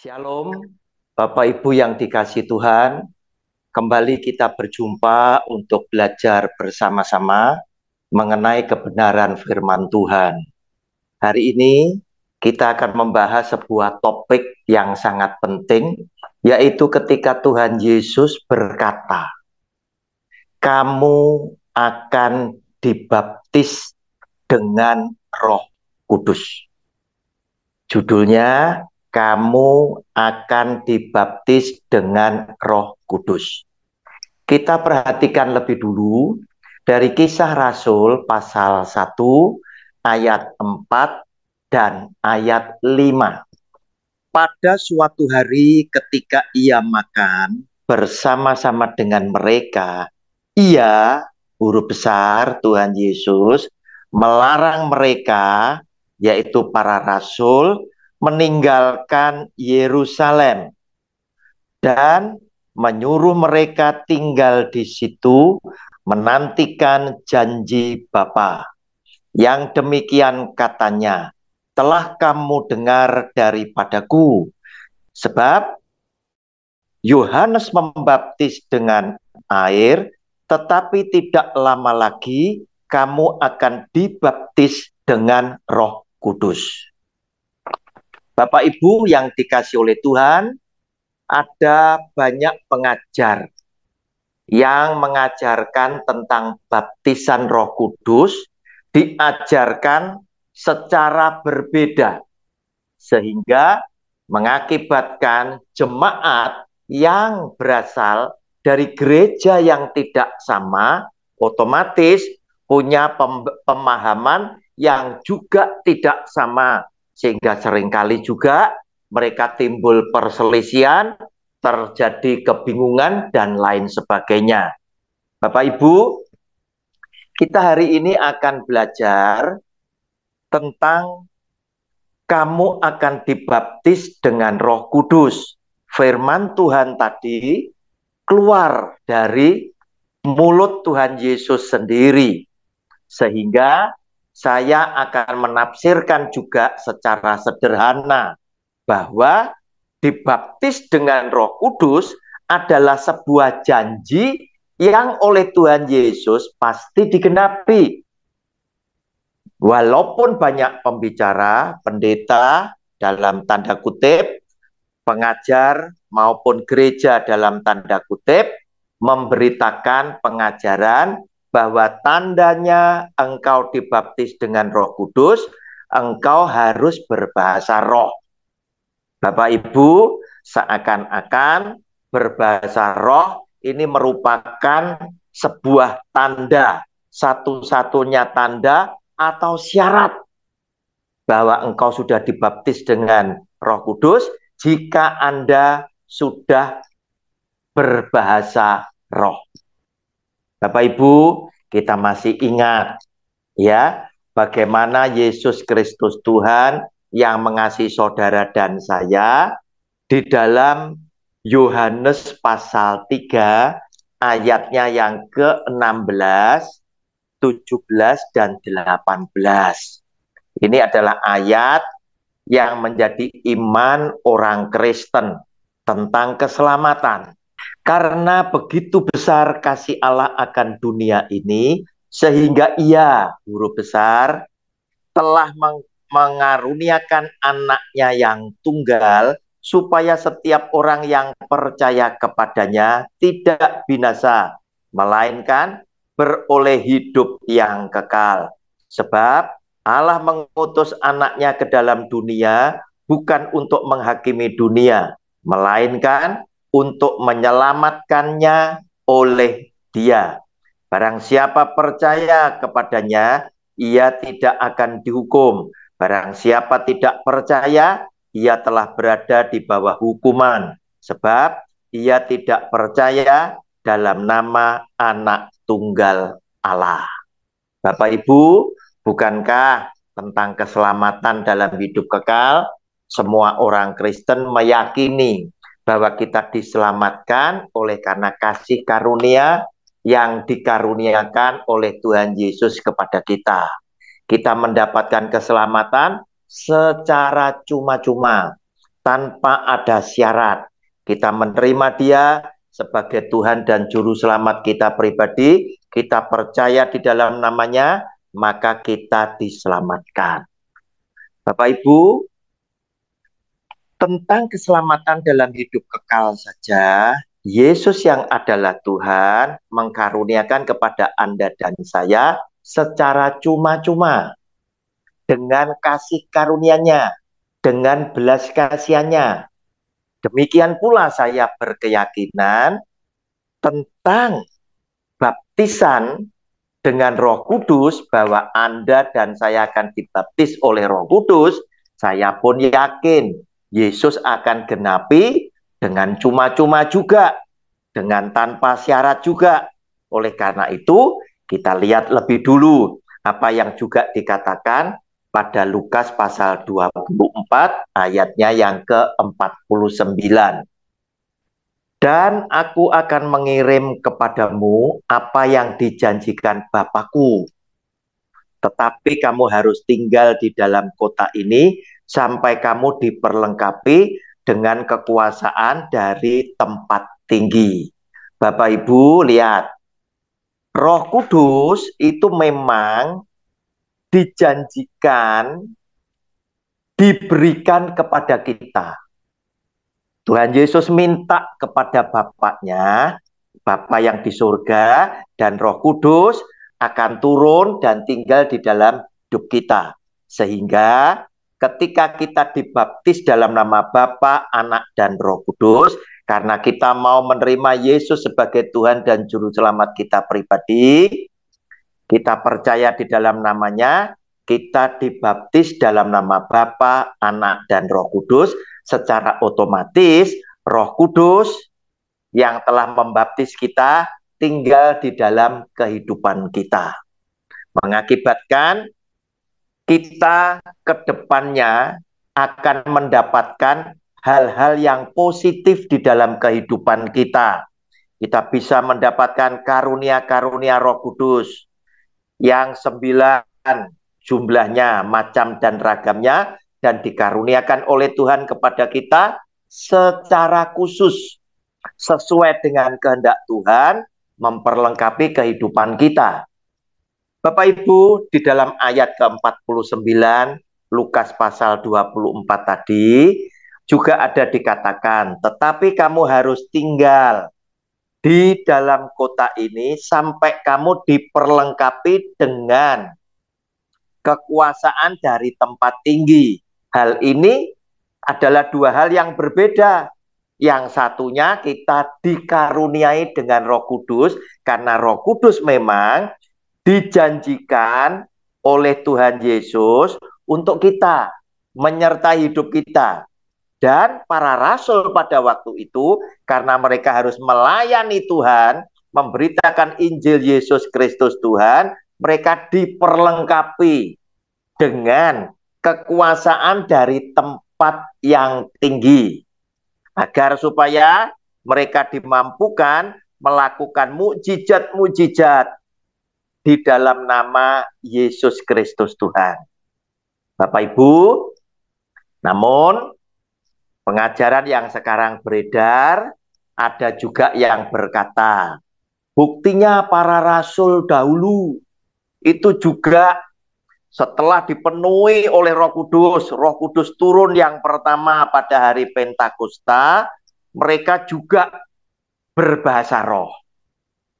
Shalom, Bapak Ibu yang dikasihi Tuhan. Kembali kita berjumpa untuk belajar bersama-sama mengenai kebenaran firman Tuhan. Hari ini kita akan membahas sebuah topik yang sangat penting, yaitu ketika Tuhan Yesus berkata, "Kamu akan dibaptis dengan Roh Kudus." Judulnya, kamu akan dibaptis dengan Roh Kudus. Kita perhatikan lebih dulu dari Kisah Rasul pasal 1 ayat 4 dan ayat 5. Pada suatu hari ketika ia makan bersama-sama dengan mereka, ia, guru besar Tuhan Yesus, melarang mereka, yaitu para rasul, meninggalkan Yerusalem dan menyuruh mereka tinggal di situ menantikan janji Bapa. Yang demikian katanya, telah kamu dengar daripadaku, sebab Yohanes membaptis dengan air, tetapi tidak lama lagi kamu akan dibaptis dengan Roh Kudus. Bapak Ibu yang dikasihi oleh Tuhan, ada banyak pengajar yang mengajarkan tentang baptisan Roh Kudus, diajarkan secara berbeda, sehingga mengakibatkan jemaat yang berasal dari gereja yang tidak sama, otomatis punya pemahaman yang juga tidak sama, sehingga seringkali juga mereka timbul perselisihan, terjadi kebingungan, dan lain sebagainya. Bapak Ibu, kita hari ini akan belajar tentang kamu akan dibaptis dengan Roh Kudus. Firman Tuhan tadi keluar dari mulut Tuhan Yesus sendiri, sehingga saya akan menafsirkan juga secara sederhana bahwa dibaptis dengan Roh Kudus adalah sebuah janji yang oleh Tuhan Yesus pasti digenapi. Walaupun banyak pembicara, pendeta dalam tanda kutip, pengajar maupun gereja dalam tanda kutip, memberitakan pengajaran bahwa tandanya engkau dibaptis dengan Roh Kudus, engkau harus berbahasa roh. Bapak Ibu, seakan-akan berbahasa roh ini merupakan sebuah tanda, satu-satunya tanda atau syarat bahwa engkau sudah dibaptis dengan Roh Kudus jika Anda sudah berbahasa roh. Bapak Ibu, kita masih ingat ya bagaimana Yesus Kristus Tuhan yang mengasihi saudara dan saya di dalam Yohanes pasal 3 ayatnya yang ke-16, 17 dan 18. Ini adalah ayat yang menjadi iman orang Kristen tentang keselamatan. Karena begitu besar kasih Allah akan dunia ini, sehingga ia, guru besar, telah mengaruniakan anaknya yang tunggal, supaya setiap orang yang percaya kepadanya tidak binasa, melainkan beroleh hidup yang kekal. Sebab Allah mengutus anaknya ke dalam dunia bukan untuk menghakimi dunia, melainkan untuk menyelamatkannya oleh Dia. Barang siapa percaya kepadanya, ia tidak akan dihukum. Barang siapa tidak percaya, ia telah berada di bawah hukuman, sebab ia tidak percaya dalam nama Anak Tunggal Allah. Bapak Ibu, bukankah tentang keselamatan dalam hidup kekal, semua orang Kristen meyakini bahwa kita diselamatkan oleh karena kasih karunia yang dikaruniakan oleh Tuhan Yesus kepada kita. Kita mendapatkan keselamatan secara cuma-cuma, tanpa ada syarat. Kita menerima Dia sebagai Tuhan dan Juru Selamat kita pribadi, kita percaya di dalam nama-Nya, maka kita diselamatkan. Bapak Ibu, tentang keselamatan dalam hidup kekal saja, Yesus yang adalah Tuhan mengkaruniakan kepada Anda dan saya secara cuma-cuma dengan kasih karunia-Nya, dengan belas kasihan-Nya. Demikian pula saya berkeyakinan tentang baptisan dengan Roh Kudus, bahwa Anda dan saya akan dibaptis oleh Roh Kudus. Saya pun yakin Yesus akan genapi dengan cuma-cuma juga, dengan tanpa syarat juga. Oleh karena itu, kita lihat lebih dulu apa yang juga dikatakan pada Lukas pasal 24 ayatnya yang ke-49. Dan aku akan mengirim kepadamu apa yang dijanjikan Bapakku. Tetapi kamu harus tinggal di dalam kota ini sampai kamu diperlengkapi dengan kekuasaan dari tempat tinggi. Bapak Ibu lihat, Roh Kudus itu memang dijanjikan diberikan kepada kita. Tuhan Yesus minta kepada Bapaknya, Bapa yang di surga, dan Roh Kudus akan turun dan tinggal di dalam hidup kita. Sehingga ketika kita dibaptis dalam nama Bapa, Anak, dan Roh Kudus, karena kita mau menerima Yesus sebagai Tuhan dan Juru Selamat kita pribadi, kita percaya di dalam namanya, kita dibaptis dalam nama Bapa, Anak, dan Roh Kudus. Secara otomatis Roh Kudus yang telah membaptis kita tinggal di dalam kehidupan kita, mengakibatkan kita ke depannya akan mendapatkan hal-hal yang positif di dalam kehidupan kita. Kita bisa mendapatkan karunia-karunia Roh Kudus yang 9 jumlahnya, macam dan ragamnya, dan dikaruniakan oleh Tuhan kepada kita secara khusus sesuai dengan kehendak Tuhan, memperlengkapi kehidupan kita. Bapak Ibu, di dalam ayat ke-49 Lukas pasal 24 tadi juga ada dikatakan, tetapi kamu harus tinggal di dalam kota ini sampai kamu diperlengkapi dengan kekuasaan dari tempat tinggi. Hal ini adalah dua hal yang berbeda. Yang satunya kita dikaruniai dengan Roh Kudus, karena Roh Kudus memang dijanjikan oleh Tuhan Yesus untuk kita, menyertai hidup kita. Dan para rasul pada waktu itu, karena mereka harus melayani Tuhan, memberitakan Injil Yesus Kristus Tuhan, mereka diperlengkapi dengan kekuasaan dari tempat yang tinggi, agar supaya mereka dimampukan melakukan mukjizat-mukjizat di dalam nama Yesus Kristus Tuhan. Bapak Ibu, namun pengajaran yang sekarang beredar, ada juga yang berkata, buktinya para rasul dahulu itu juga setelah dipenuhi oleh Roh Kudus turun yang pertama pada hari Pentakosta, mereka juga berbahasa roh.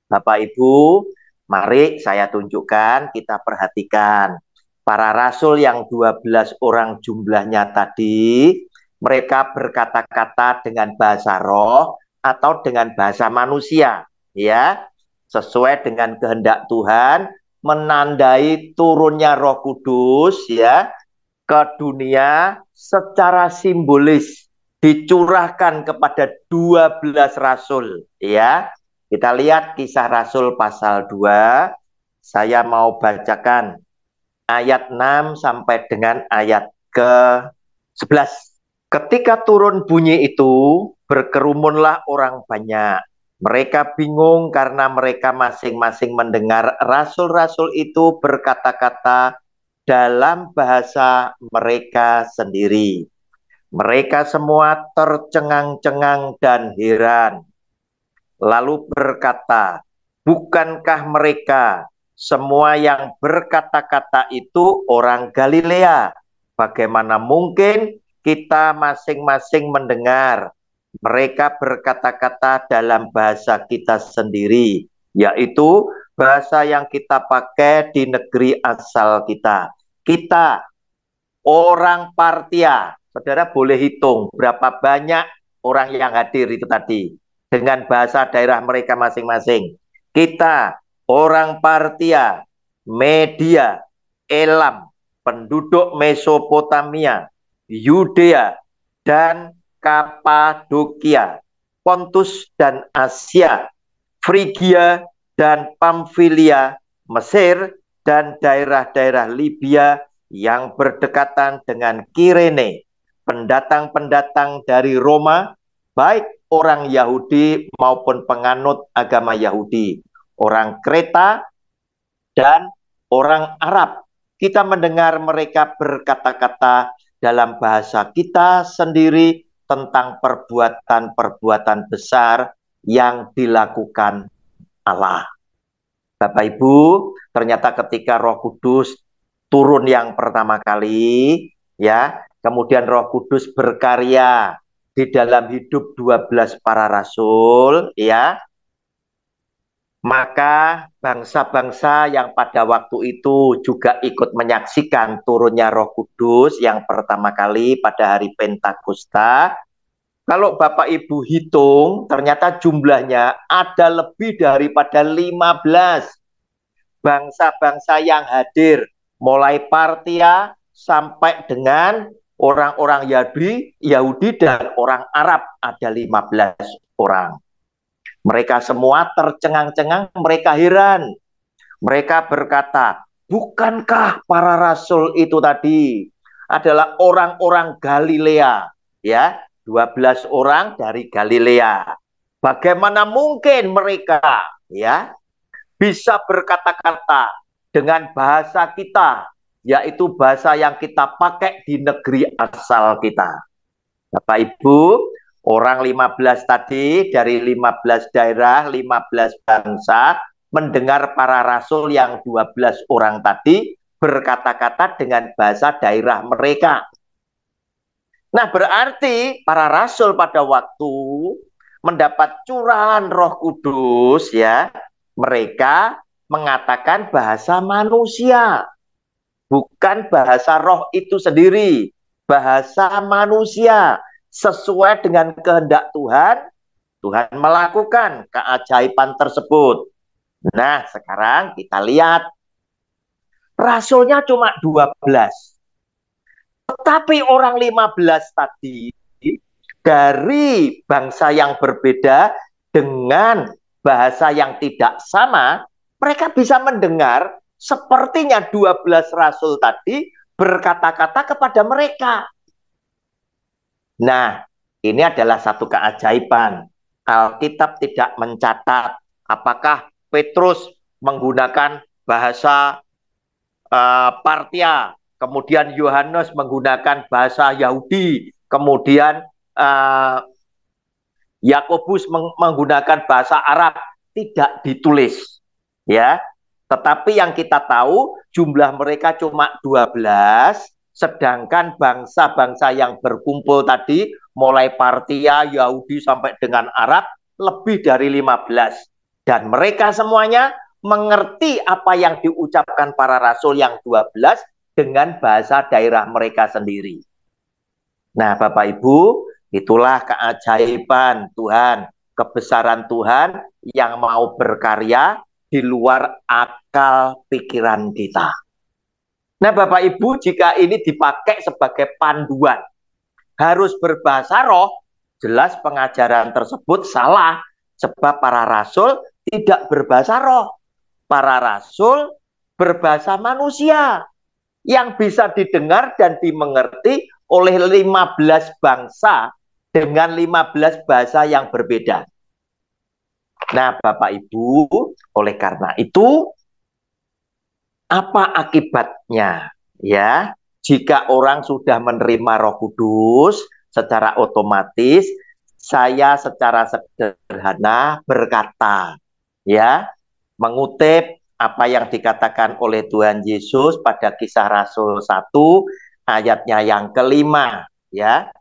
Bapak Ibu, mari saya tunjukkan, kita perhatikan. Para rasul yang 12 orang jumlahnya tadi, mereka berkata-kata dengan bahasa roh atau dengan bahasa manusia, ya, sesuai dengan kehendak Tuhan, menandai turunnya Roh Kudus ya ke dunia secara simbolis, dicurahkan kepada 12 rasul ya. Kita lihat Kisah Rasul pasal 2. Saya mau bacakan ayat 6 sampai dengan ayat ke-11. Ketika turun bunyi itu, berkerumunlah orang banyak. Mereka bingung karena mereka masing-masing mendengar rasul-rasul itu berkata-kata dalam bahasa mereka sendiri. Mereka semua tercengang-cengang dan heran, lalu berkata, "Bukankah mereka semua yang berkata-kata itu orang Galilea? Bagaimana mungkin kita masing-masing mendengar mereka berkata-kata dalam bahasa kita sendiri, yaitu bahasa yang kita pakai di negeri asal kita. Kita orang Partia, saudara boleh hitung berapa banyak orang yang hadir itu tadi dengan bahasa daerah mereka masing-masing. Kita orang Partia, Media, Elam, penduduk Mesopotamia, Yudea, dan Kapadokia, Pontus dan Asia, Frigia dan Pamfilia, Mesir, dan daerah-daerah Libya yang berdekatan dengan Kirene, pendatang-pendatang dari Roma, baik orang Yahudi maupun penganut agama Yahudi, orang Kreta dan orang Arab. Kita mendengar mereka berkata-kata dalam bahasa kita sendiri tentang perbuatan-perbuatan besar yang dilakukan Allah. Bapak Ibu, ternyata ketika Roh Kudus turun yang pertama kali, ya, kemudian Roh Kudus berkarya di dalam hidup 12 para rasul, ya, maka bangsa-bangsa yang pada waktu itu juga ikut menyaksikan turunnya Roh Kudus yang pertama kali pada hari Pentakosta. Kalau Bapak Ibu hitung, ternyata jumlahnya ada lebih daripada 15 bangsa-bangsa yang hadir, mulai Partia sampai dengan orang-orang Yahudi dan orang Arab, ada 15 orang. Mereka semua tercengang-cengang, mereka heran. Mereka berkata, "Bukankah para rasul itu tadi adalah orang-orang Galilea?" Ya, 12 orang dari Galilea. Bagaimana mungkin mereka, ya, bisa berkata-kata dengan bahasa kita, yaitu bahasa yang kita pakai di negeri asal kita. Bapak Ibu, orang 15 tadi dari 15 daerah, 15 bangsa, mendengar para rasul yang 12 orang tadi berkata-kata dengan bahasa daerah mereka. Nah, berarti para rasul pada waktu mendapat curahan Roh Kudus, ya, mereka mengatakan bahasa manusia, bukan bahasa roh itu sendiri, bahasa manusia. Sesuai dengan kehendak Tuhan, Tuhan melakukan keajaiban tersebut. Nah, sekarang kita lihat, rasulnya cuma 12. Tetapi orang 15 tadi dari bangsa yang berbeda dengan bahasa yang tidak sama, mereka bisa mendengar sepertinya 12 rasul tadi berkata-kata kepada mereka. Nah, ini adalah satu keajaiban. Alkitab tidak mencatat apakah Petrus menggunakan bahasa Partia, kemudian Yohanes menggunakan bahasa Yahudi, kemudian Yakobus menggunakan bahasa Arab. Tidak ditulis, ya. Tetapi yang kita tahu jumlah mereka cuma 12, sedangkan bangsa-bangsa yang berkumpul tadi mulai Partia, Yahudi sampai dengan Arab lebih dari 15. Dan mereka semuanya mengerti apa yang diucapkan para rasul yang 12 dengan bahasa daerah mereka sendiri. Nah, Bapak Ibu, itulah keajaiban Tuhan, kebesaran Tuhan yang mau berkarya di luar akal pikiran kita. Nah, Bapak Ibu, jika ini dipakai sebagai panduan, harus berbahasa roh, jelas pengajaran tersebut salah, sebab para rasul tidak berbahasa roh. Para rasul berbahasa manusia yang bisa didengar dan dimengerti oleh 15 bangsa dengan 15 bahasa yang berbeda. Nah, Bapak Ibu, oleh karena itu, apa akibatnya? Ya, jika orang sudah menerima Roh Kudus, secara otomatis saya secara sederhana berkata, ya, mengutip apa yang dikatakan oleh Tuhan Yesus pada Kisah Rasul 1 ayatnya yang kelima, ya.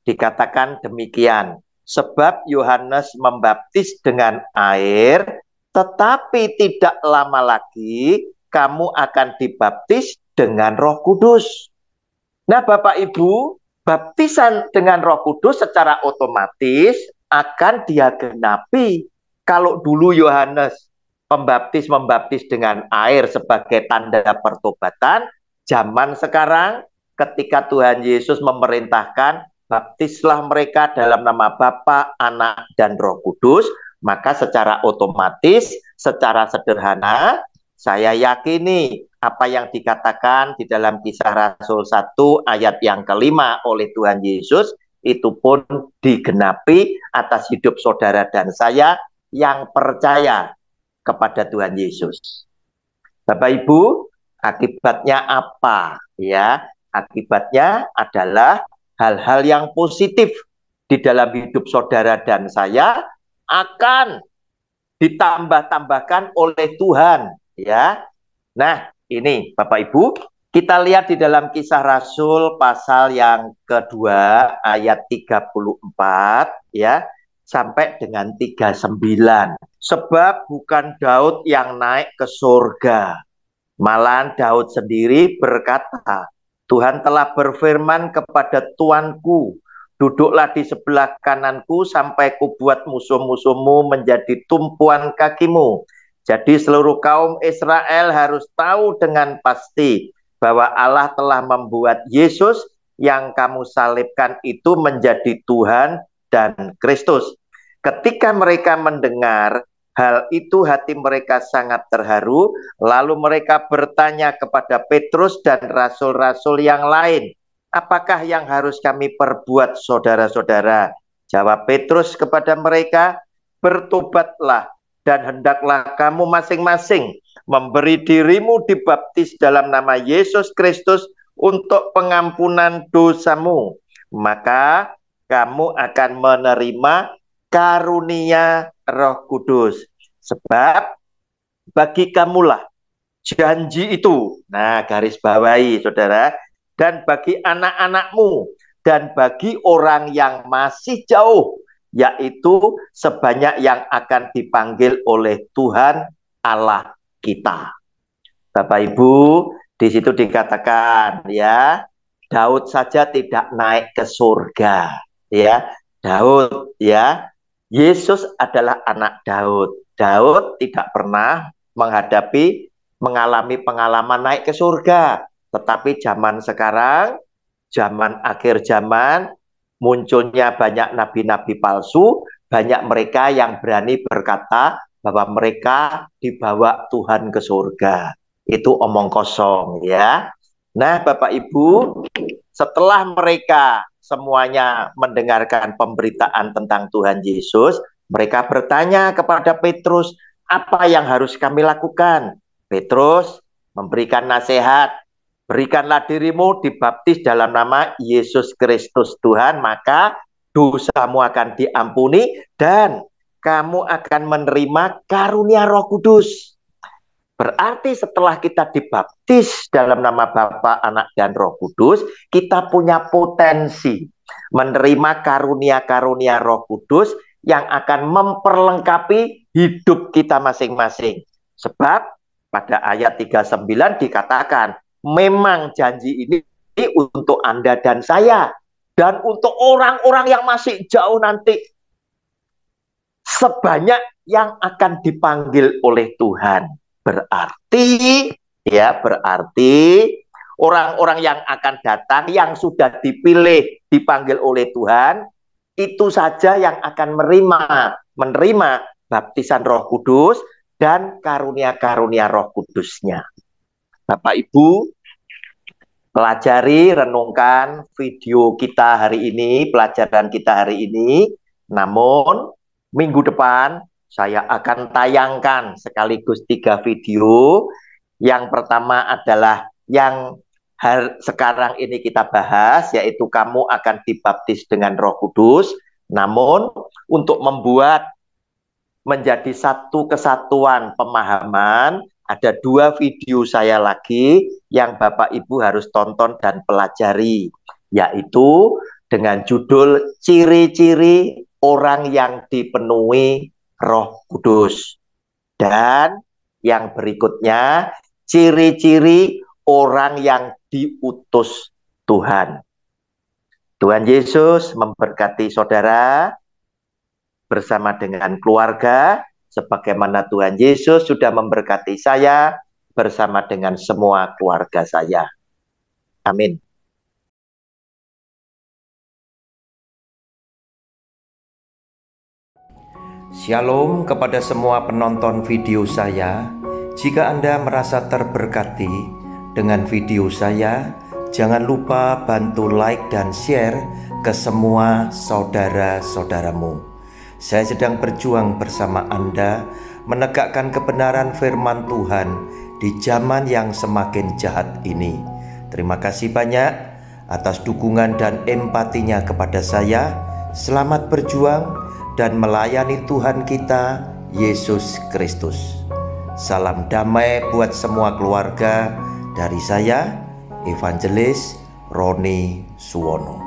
Dikatakan demikian, sebab Yohanes membaptis dengan air, tetapi tidak lama lagi kamu akan dibaptis dengan Roh Kudus. Nah, Bapak Ibu, baptisan dengan Roh Kudus secara otomatis akan dia genapi. Kalau dulu Yohanes membaptis dengan air sebagai tanda pertobatan, zaman sekarang ketika Tuhan Yesus memerintahkan baptislah mereka dalam nama Bapa, Anak, dan Roh Kudus, maka secara otomatis, secara sederhana, saya yakini apa yang dikatakan di dalam Kisah Rasul 1 ayat yang kelima oleh Tuhan Yesus, itu pun digenapi atas hidup saudara dan saya yang percaya kepada Tuhan Yesus. Bapak Ibu, akibatnya apa? Ya, akibatnya adalah hal-hal yang positif di dalam hidup saudara dan saya akan ditambah-tambahkan oleh Tuhan, ya. Nah, ini Bapak Ibu, kita lihat di dalam Kisah Rasul pasal yang kedua ayat 34, ya, sampai dengan 39. Sebab bukan Daud yang naik ke surga, malahan Daud sendiri berkata, Tuhan telah berfirman kepada Tuanku, duduklah di sebelah kananku sampai kubuat musuh-musuhmu menjadi tumpuan kakimu. Jadi seluruh kaum Israel harus tahu dengan pasti bahwa Allah telah membuat Yesus yang kamu salibkan itu menjadi Tuhan dan Kristus. Ketika mereka mendengar hal itu, hati mereka sangat terharu. Lalu mereka bertanya kepada Petrus dan rasul-rasul yang lain, apakah yang harus kami perbuat, saudara-saudara? Jawab Petrus kepada mereka, bertobatlah dan hendaklah kamu masing-masing memberi dirimu dibaptis dalam nama Yesus Kristus untuk pengampunan dosamu. Maka kamu akan menerima karunia Roh Kudus. Sebab bagi kamulah janji itu. Nah, garis bawahi, saudara. Dan bagi anak-anakmu, dan bagi orang yang masih jauh, yaitu sebanyak yang akan dipanggil oleh Tuhan Allah kita. Bapak Ibu, di situ dikatakan, ya, Daud saja tidak naik ke surga, ya. Daud, ya, Yesus adalah anak Daud. Daud tidak pernah mengalami pengalaman naik ke surga. Tetapi zaman sekarang, zaman akhir zaman, munculnya banyak nabi-nabi palsu, banyak mereka yang berani berkata bahwa mereka dibawa Tuhan ke surga. Itu omong kosong, ya. Nah, Bapak Ibu, setelah mereka semuanya mendengarkan pemberitaan tentang Tuhan Yesus, mereka bertanya kepada Petrus, apa yang harus kami lakukan? Petrus memberikan nasihat, berikanlah dirimu dibaptis dalam nama Yesus Kristus Tuhan, maka dosamu akan diampuni dan kamu akan menerima karunia Roh Kudus. Berarti setelah kita dibaptis dalam nama Bapa, Anak, dan Roh Kudus, kita punya potensi menerima karunia-karunia Roh Kudus yang akan memperlengkapi hidup kita masing-masing. Sebab pada ayat 39 dikatakan, memang janji ini untuk Anda dan saya, dan untuk orang-orang yang masih jauh nanti, sebanyak yang akan dipanggil oleh Tuhan. Berarti, ya, berarti orang-orang yang akan datang, yang sudah dipilih, dipanggil oleh Tuhan, itu saja yang akan menerima baptisan Roh Kudus dan karunia-karunia Roh Kudusnya. Bapak Ibu, pelajari, renungkan video kita hari ini, pelajaran kita hari ini. Namun, minggu depan saya akan tayangkan sekaligus 3 video. Yang pertama adalah yang hal sekarang ini kita bahas, yaitu kamu akan dibaptis dengan Roh Kudus. Namun untuk membuat menjadi satu kesatuan pemahaman, ada 2 video saya lagi yang Bapak Ibu harus tonton dan pelajari, yaitu dengan judul Ciri-ciri Orang yang Dipenuhi Roh Kudus. Dan yang berikutnya, ciri-ciri orang yang diutus Tuhan. Tuhan Yesus memberkati saudara bersama dengan keluarga, sebagaimana Tuhan Yesus sudah memberkati saya bersama dengan semua keluarga saya. Amin. Shalom kepada semua penonton video saya. Jika Anda merasa terberkati dengan video saya, jangan lupa bantu like dan share ke semua saudara-saudaramu. Saya sedang berjuang bersama Anda menegakkan kebenaran firman Tuhan di zaman yang semakin jahat ini. Terima kasih banyak atas dukungan dan empatinya kepada saya. Selamat berjuang dan melayani Tuhan kita, Yesus Kristus. Salam damai buat semua keluarga dari saya, Evangelis Roni Suwono.